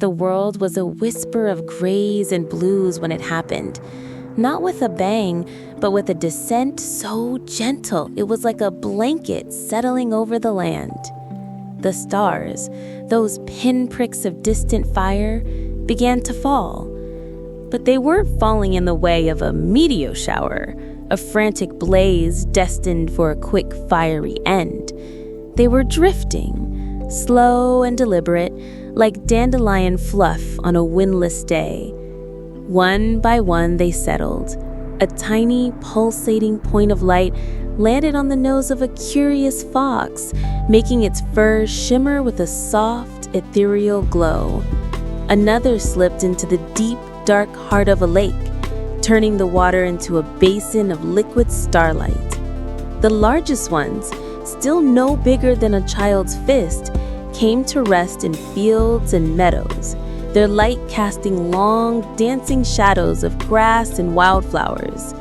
The world was a whisper of grays and blues when it happened. Not with a bang, but with a descent so gentle it was like a blanket settling over the land. The stars, those pinpricks of distant fire, began to fall. But they weren't falling in the way of a meteor shower, a frantic blaze destined for a quick fiery end. They were drifting, slow and deliberate, like dandelion fluff on a windless day. One by one they settled. A tiny, pulsating point of light landed on the nose of a curious fox, making its fur shimmer with a soft, ethereal glow. Another slipped into the deep, dark heart of a lake, turning the water into a basin of liquid starlight. The largest ones, still no bigger than a child's fist, came to rest in fields and meadows, their light casting long, dancing shadows of grass and wildflowers.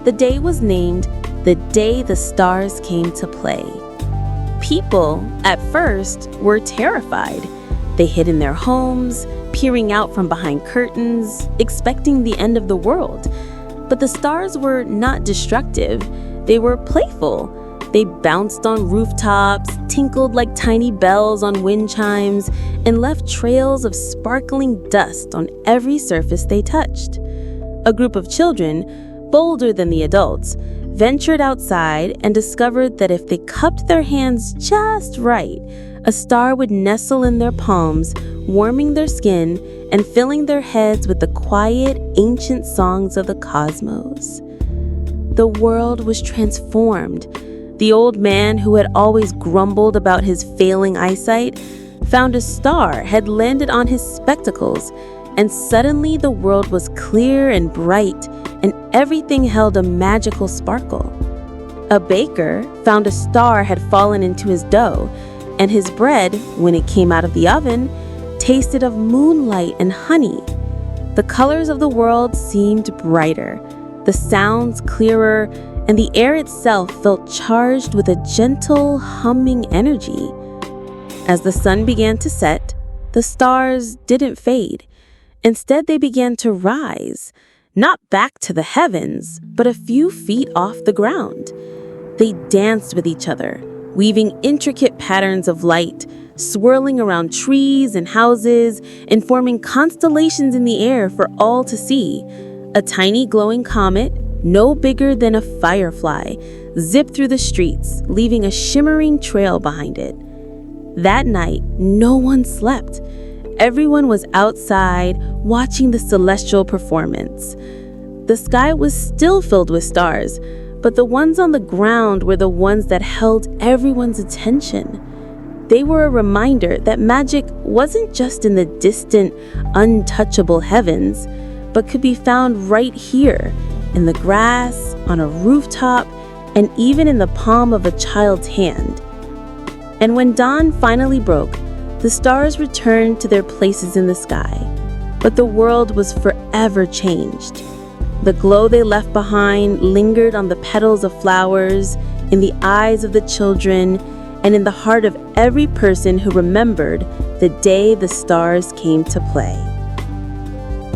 The day was named the day the stars came to play. People, at first, were terrified. They hid in their homes, peering out from behind curtains, expecting the end of the world. But the stars were not destructive. They were playful. They bounced on rooftops, tinkled like tiny bells on wind chimes, and left trails of sparkling dust on every surface they touched. A group of children, bolder than the adults, ventured outside and discovered that if they cupped their hands just right, a star would nestle in their palms, warming their skin and filling their heads with the quiet, ancient songs of the cosmos. The world was transformed. The old man who had always grumbled about his failing eyesight found a star had landed on his spectacles, and suddenly the world was clear and bright, and everything held a magical sparkle. A baker found a star had fallen into his dough, and his bread, when it came out of the oven, tasted of moonlight and honey. The colors of the world seemed brighter, the sounds clearer, and the air itself felt charged with a gentle, humming energy. As the sun began to set, the stars didn't fade. Instead, they began to rise, not back to the heavens, but a few feet off the ground. They danced with each other, weaving intricate patterns of light, swirling around trees and houses, and forming constellations in the air for all to see. A tiny glowing comet, no bigger than a firefly, zipped through the streets, leaving a shimmering trail behind it. That night, no one slept. Everyone was outside, watching the celestial performance. The sky was still filled with stars, but the ones on the ground were the ones that held everyone's attention. They were a reminder that magic wasn't just in the distant, untouchable heavens, but could be found right here, in the grass, on a rooftop, and even in the palm of a child's hand. And when dawn finally broke, the stars returned to their places in the sky, but the world was forever changed. The glow they left behind lingered on the petals of flowers, in the eyes of the children, and in the heart of every person who remembered the day the stars came to play.